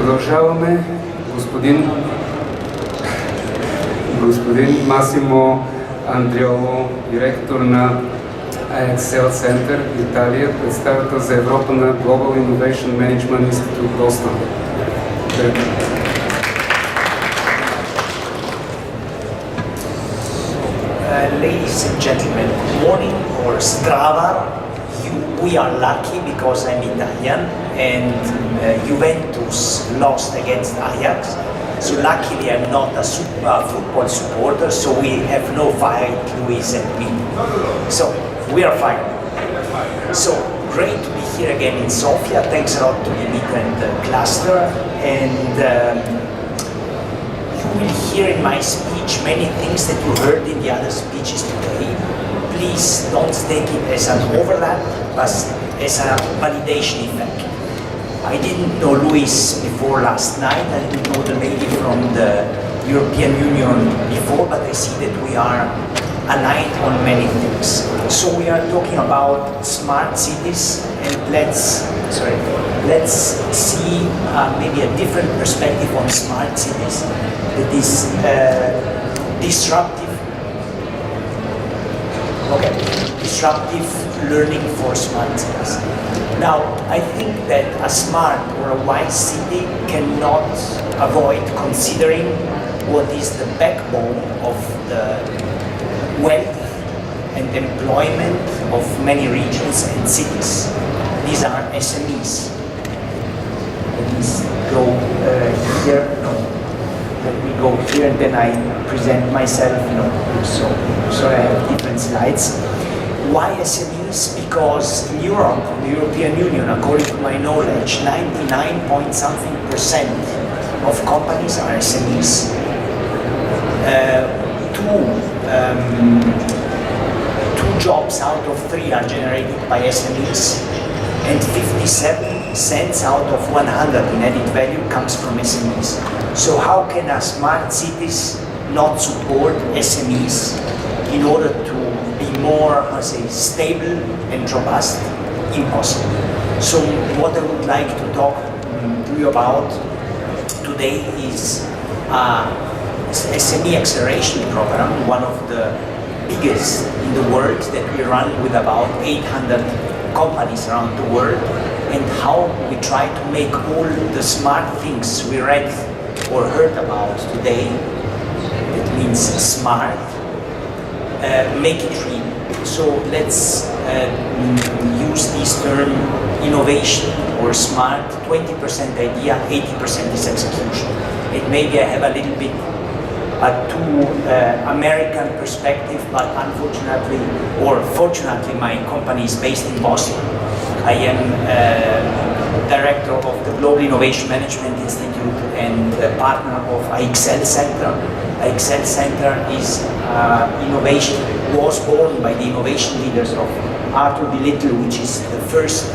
Продължаваме. Господин Massimo Andriolo, директор на Excel Център, Италия, представител за Европа на Global Innovation Management Institute, Boston. Ladies and gentlemen, good morning or strava. We are lucky because I'm Italian and Juventus lost against Ajax. So luckily I'm not a football supporter, so we have no fight, Luis and me. So we are fine. So great to be here again in Sofia. Thanks a lot to Dimitra and Cluster. And you will hear in my speech many things that you heard in the other speeches today. Please don't take it as an overlap, but as a validation effect. I didn't know Luis before last night. I didn't know the lady from the European Union before, but I see that we are aligned on many things. So we are talking about smart cities, and let's see maybe a different perspective on smart cities that is disruptive learning for smart cities. Now, I think that a smart or a wise city cannot avoid considering what is the backbone of the wealth and employment of many regions and cities. These are SMEs. Please go here. No. Let me go here and then I present myself. No. So I have different slides. Why SMEs? Because in Europe, the European Union, according to my knowledge, 99.something% of companies are SMEs. Two jobs out of 3 are generated by SMEs, and 57 cents out of 100 in added value comes from SMEs. So how can a smart cities not support SMEs in order to be more, stable and robust? Impossible. So what I would like to talk to you about today is SME acceleration program, one of the biggest in the world that we run with about 800 companies around the world, and how we try to make all the smart things we read or heard about today, that means smart, make it real. So let's use this term innovation or smart, 20% idea, 80% is execution. And maybe I have a little bit too American perspective, but unfortunately, or fortunately, my company is based in Boston. I am director of the Global Innovation Management Institute and partner of Excel Center. Excel Center is innovation, was born by the innovation leaders of Arthur D. Little, which is the first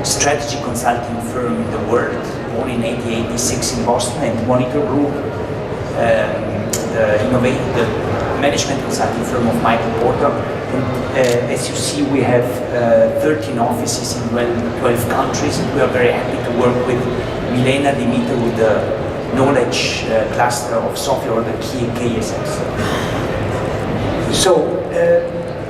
strategy consulting firm in the world, born in 1886 in Boston, and Monitor Group, the management consulting firm of Michael Porter. And, as you see, we have 13 offices in 12 countries, and we are very happy to work with Milena Dimitra with the knowledge cluster of Sofia or the KSS. So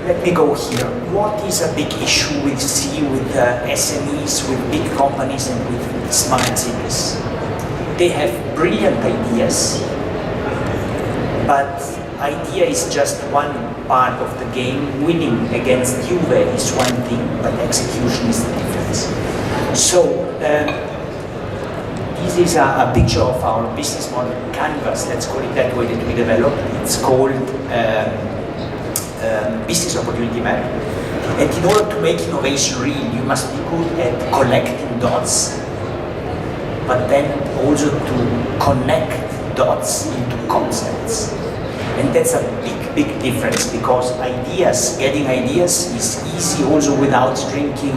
let me go here. What is a big issue we see with SMEs, with big companies and with smart cities? They have brilliant ideas, but idea is just one part of the game. Winning against Juve is one thing, but execution is the difference. So this is a picture of our business model canvas, let's call it that way, that we developed. It's called business opportunity map. And in order to make innovation real, you must be good at collecting dots, but then also to connect dots into concepts. And that's a big difference, because getting ideas is easy also without drinking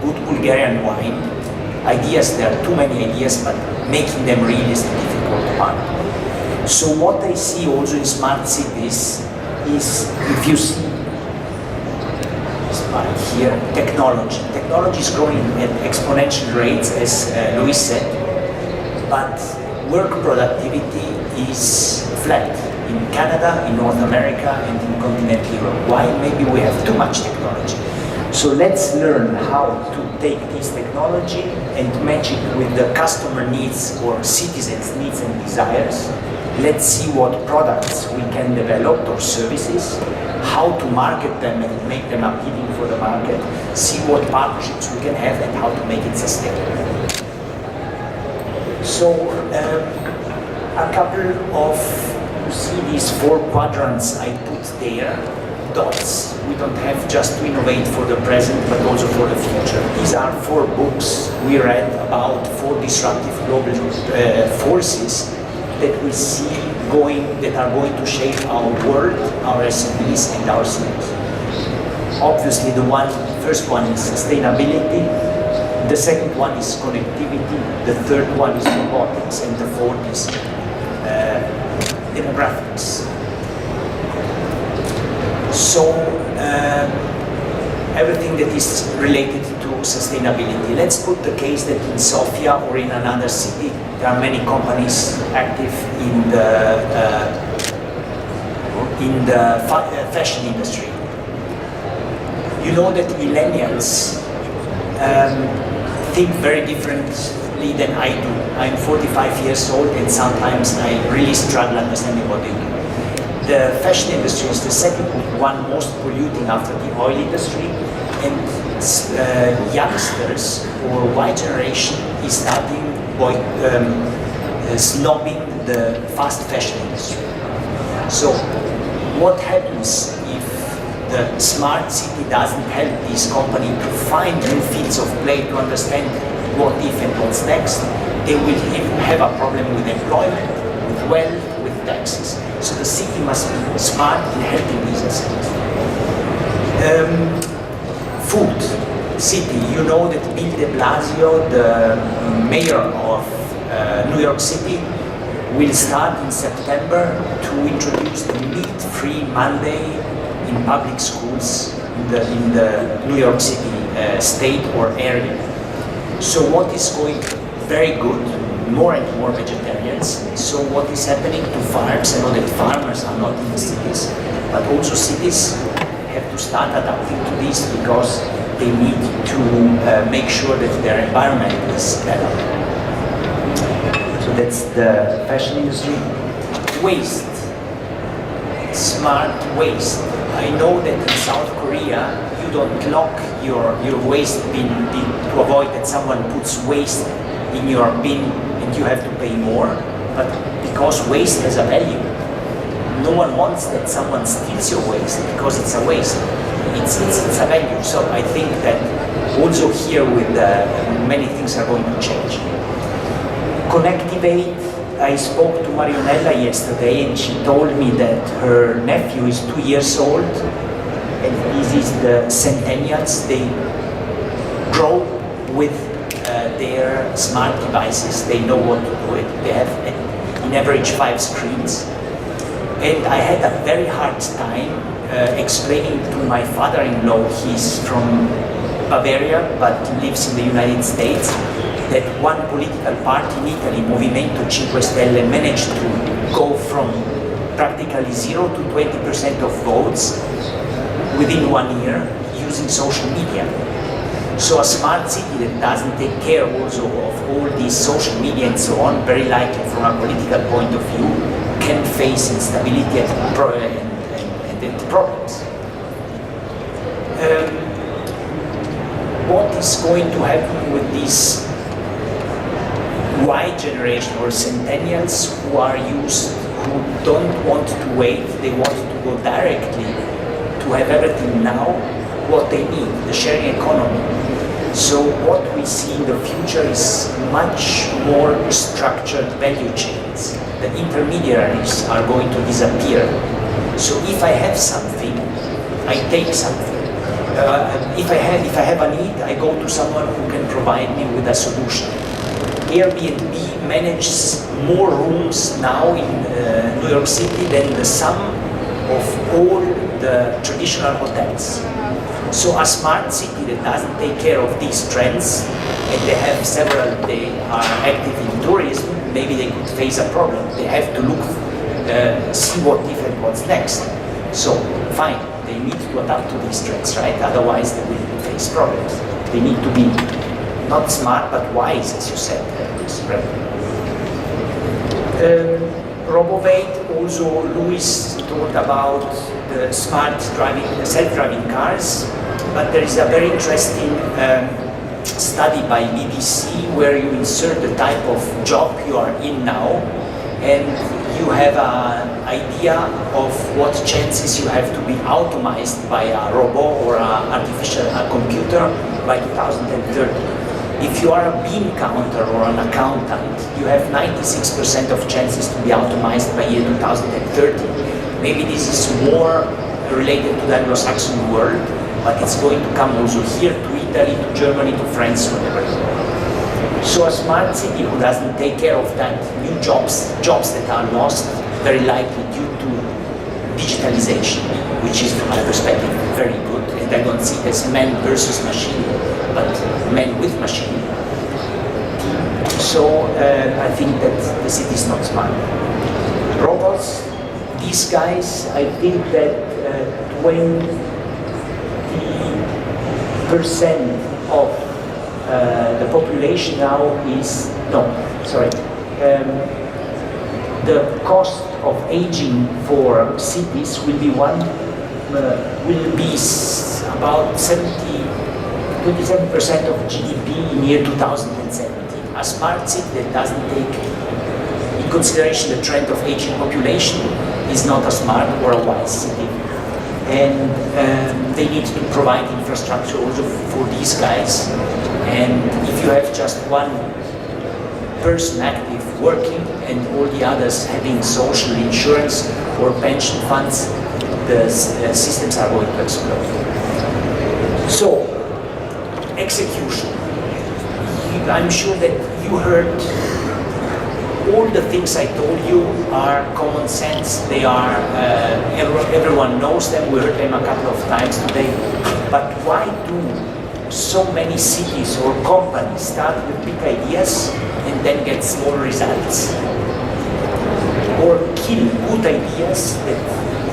good Bulgarian wine. There are too many ideas, but making them real is the difficult part. So what I see also in smart cities is, if you see smart here, technology. Technology is growing at exponential rates, as Luis said. but work productivity is flat in Canada, in North America, and in continental Europe. Why? Maybe we have too much technology. So let's learn how to take this technology and match it with the customer needs or citizens' needs and desires. Let's see what products we can develop or services, how to market them and make them appealing for the market, see what partnerships we can have and how to make it sustainable. So a couple of, you see these 4 quadrants I put there, dots. We don't have just to innovate for the present but also for the future. These are 4 books we read about 4 disruptive global forces that we see that are going to shape our world, our SMEs and our cities. Obviously the first one is sustainability, the second one is connectivity, the third one is robotics, and the fourth is demographics. So everything that is related to sustainability. Let's put the case that in Sofia or in another city there are many companies active in the fashion industry. You know that millennials think very differently than I do. I'm 45 years old and sometimes I really struggle understanding what they do. The fashion industry is the second one most polluting after the oil industry, and youngsters or Y generation is starting by snobbing the fast fashion industry. So what happens if the smart city doesn't help this company to find new fields of play to understand what if and what's next? They will have a problem with employment, with wealth, with taxes. So the city must be smart in helping these SMEs. Food, city. You know that Bill de Blasio, the mayor of New York City, will start in September to introduce the meat-free Monday in public schools in the New York City state or area. So what is going very good? More and more vegetarians. So what is happening to farms? I know that farmers are not in the cities, but also cities have to start adapting to this because they need to make sure that their environment is better. So that's the fashion industry. Waste. Smart waste. I know that in South Korea you don't lock your waste bin to avoid that someone puts waste in your bin and you have to pay more, but because waste has a value. No one wants that someone steals your waste because it's a waste. It's a value. So I think that also here with many things are going to change. Connectivate. I spoke to Marionella yesterday and she told me that her nephew is 2 years old and this is the centennials. They grow with their smart devices. They know what to do it. They have in average 5 screens. And I had a very hard time explaining to my father-in-law, he's from Bavaria but lives in the United States, that one political party in Italy, Movimento 5 Stelle, managed to go from practically 0 to 20% of votes within 1 year using social media. So a smart city that doesn't take care also of all these social media and so on, very likely from a political point of view, can face instability and problems. What is going to happen with these Y generation or centennials who don't want to wait, they want to go directly to have everything now, what they need, the sharing economy. So what we see in the future is much more structured value chains. The intermediaries are going to disappear. So if I have something, I take something. If I have a need, I go to someone who can provide me with a solution. Airbnb manages more rooms now in New York City than the sum of all the traditional hotels. So a smart city that doesn't take care of these trends and they are active in tourism, maybe they could face a problem. They have to look, see what if and what's next. So, fine, they need to adapt to these trends, right? Otherwise they will face problems. They need to be not smart, but wise, as you said. Robovate, also Luis talked about the smart driving, the self-driving cars, but there is a very interesting study by BBC where you insert the type of job you are in now, and you have an idea of what chances you have to be automized by a robot or a computer by 2030. If you are a bean counter or an accountant, you have 96% of chances to be automized by year 2030. Maybe this is more related to the Anglo-Saxon world, but it's going to come also here to Italy, to Germany, to France, whatever. So a smart city who doesn't take care of that, new jobs that are lost, very likely due to digitalization, which is from my perspective very good, and I don't see it as man versus machine, but man with machine. So I think that the city is not smart. Robots, these guys, I think that 20% of the population now is, the cost of aging for cities will be about 27% of GDP in year 2070. A smart city that doesn't take in consideration the trend of aging population is not a smart or a wise city. And they need to provide infrastructure also for these guys. And if you have just one person active working and all the others having social insurance or pension funds, the systems are going to explode. So, execution. I'm sure that you heard all the things I told you are common sense. They are, everyone knows them. We heard them a couple of times today. But why do so many cities or companies start with big ideas and then get small results? Or kill good ideas that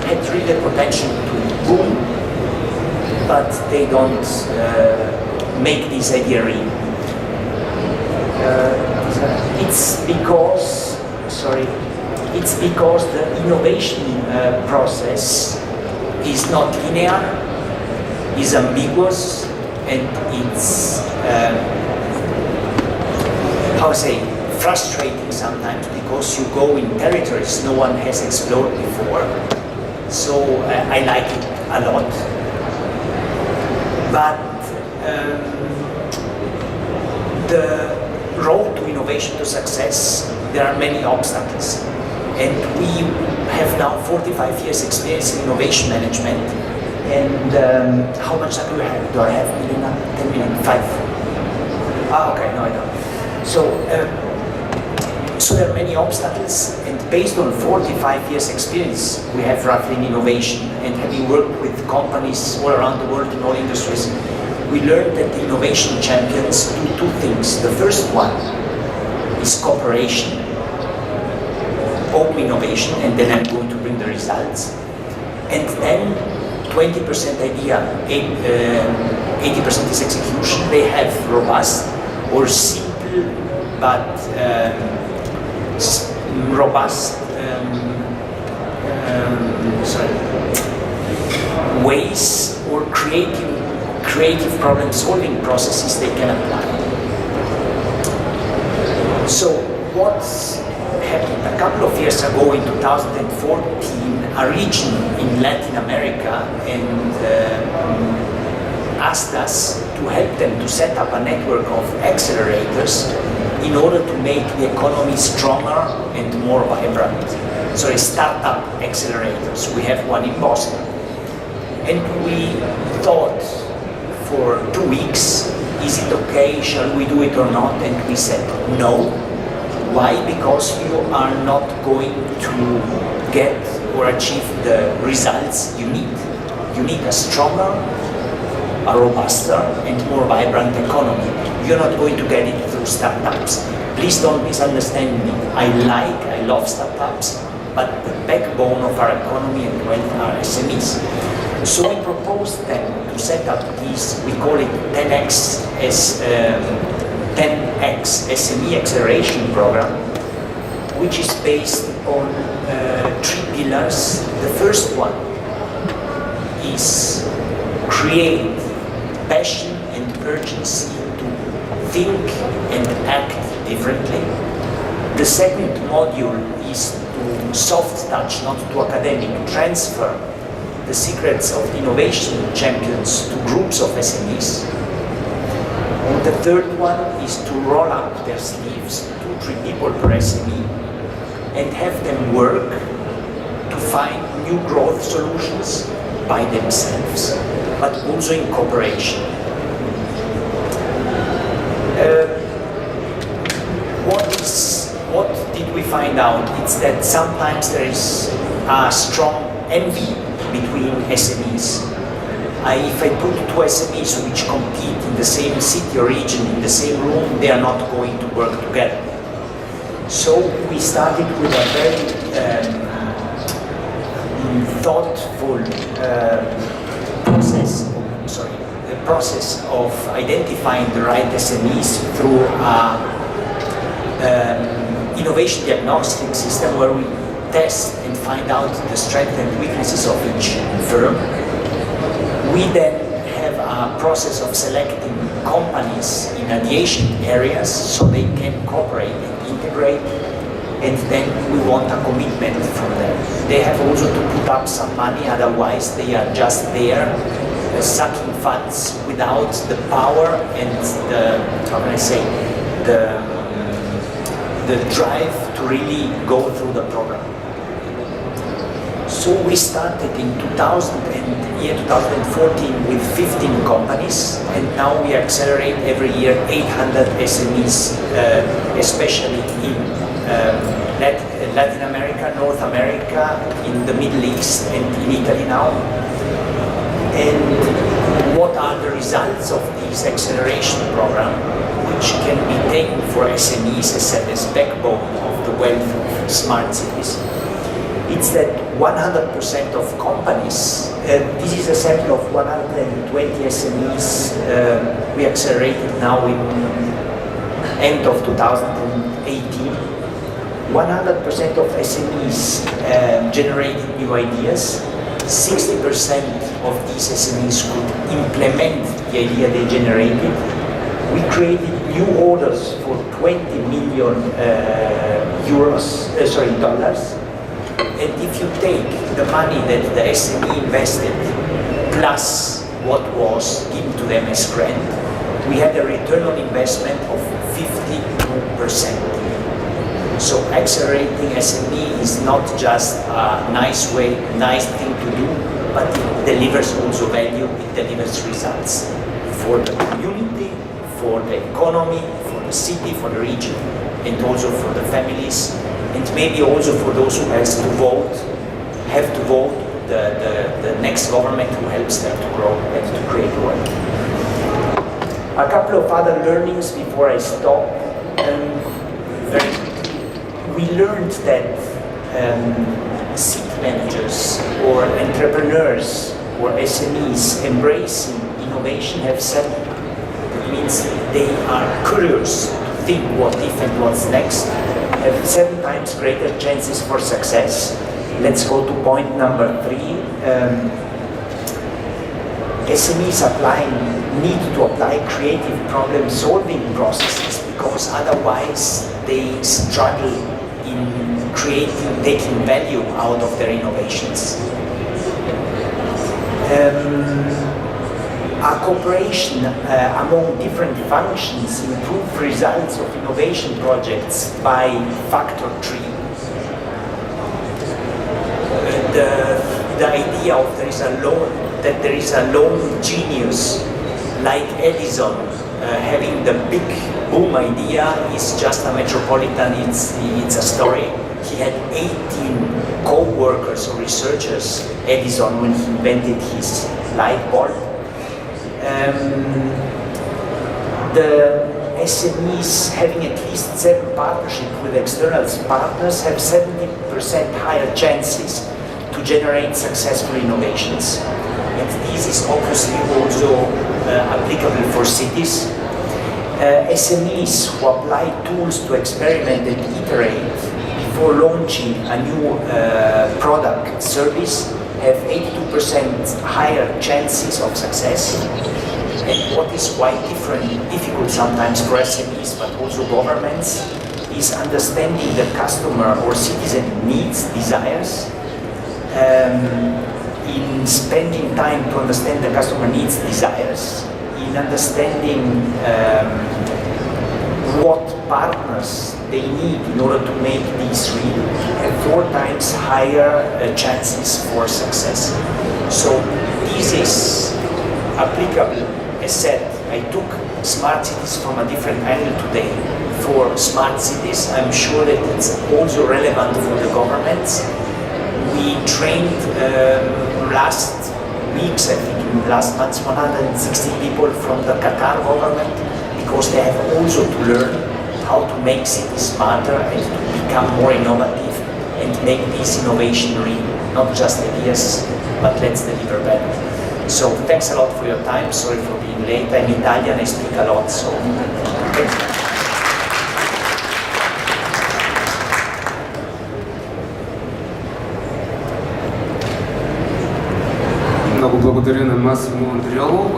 had really potential to boom, but they don't make this idea real. It's because the innovation process is not linear, is ambiguous, and it's frustrating sometimes because you go in territories no one has explored before. So I like it a lot, but the road to innovation to success, there are many obstacles, and we have now 45 years experience in innovation management. And how much time do I have? Do I have 10 minutes? 5? Okay, no I don't. So there are many obstacles, and based on 45 years experience we have roughly in innovation, and having worked with companies all around the world in all industries, we learned that the innovation champions do two things. The first one is cooperation, open innovation, and then I'm going to bring the results. And then 20% idea, 80% is execution. They have robust or simple but ways or creative problem-solving processes they can apply. So what's happened? A couple of years ago, in 2014, a region in Latin America asked us to help them to set up a network of accelerators in order to make the economy stronger and more vibrant. So startup accelerators. We have one in Boston. And we thought for 2 weeks, is it okay, shall we do it or not? And we said no. Why? Because you are not going to get or achieve the results you need. You need a stronger a robuster and more vibrant economy. You're not going to get it through startups. Please don't misunderstand me. I love startups, but the backbone of our economy and wealth are SMEs. So we proposed then to set up these, we call it 10X SME Acceleration Program, which is based on 3 pillars. The first one is create passion and urgency to think and act differently. The second module is to soft touch, not to academic, transfer the secrets of innovation champions to groups of SMEs. And the third one is to roll up their sleeves, 2-3 people per SME, and have them work to find new growth solutions by themselves, but also in cooperation. What did we find out? It's that sometimes there is a strong envy between SMEs. If I put 2 SMEs which compete in the same city or region, in the same room, they are not going to work together. So we started with a very thoughtful process of identifying the right SMEs through innovation diagnostic system where we test and find out the strengths and weaknesses of each firm. We then have a process of selecting companies in adjacent areas so they can cooperate and integrate, and then we want a commitment from them. They have also to put up some money, otherwise they are just there sucking funds without the power and the, how can I say, the drive to really go through the program. So we started in 2014 with 15 companies, and now we accelerate every year 800 SMEs, especially in Latin America, North America, in the Middle East, and in Italy now. And what are the results of this acceleration program, which can be taken for SMEs as backbone of the wealth of smart cities? It's that 100% of companies, this is a sample of 120 SMEs we accelerated now in end of 2018. 100% of SMEs generated new ideas. 60% of these SMEs could implement the idea they generated. We created new orders for 20 million dollars. And if you take the money that the SME invested plus what was given to them as grant, we had a return on investment of 52%. So accelerating SME is not just a nice thing to do, but it delivers also value, it delivers results for the community, for the economy, for the city, for the region, and also for the families, and maybe also for those who have to vote the next government who helps them to grow and to create wealth. A couple of other learnings before I stop. We learned that city managers or entrepreneurs or SMEs embracing innovation have said it means they are curious to think what if and what's next, have 7 times greater chances for success. Let's go to point number 3. SMEs need to apply creative problem-solving processes because otherwise they struggle in taking value out of their innovations. A cooperation among different functions improve results of innovation projects by factor 3. The idea of there is a lone genius like Edison having the big boom idea is just a metropolitan, it's a story. He had 18 co-workers or researchers, Edison, when he invented his light bulb. The SMEs having at least 7 partnerships with external partners have 70% higher chances to generate successful innovations. And this is obviously also applicable for cities. SMEs who apply tools to experiment and iterate before launching a new product service have 82% higher chances of success. And what is quite difficult sometimes for SMEs but also governments is understanding the customer or citizen needs, desires, in spending time to understand the customer needs, desires, in understanding what partners they need in order to make these real, and 4 times higher chances for success. So this is applicable. As said, I took smart cities from a different angle today. For smart cities, I'm sure that it's also relevant for the governments. We trained last weeks, I think last month, 160 people from the Qatar government, because they have also to learn how to make cities smarter and to become more innovative and make this innovation real, not just ideas, but let's deliver better. So thanks a lot for your time. Sorry for being late. I'm Italian, I speak a lot, so thanks. Много благодаря на Масимо Андриоло.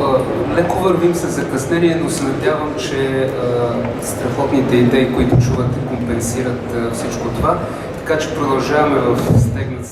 Леко вървим с закъснение, но се надявам, че страхотните идеи, които чувате, компенсират всичко това. Така че продължаваме в стегнат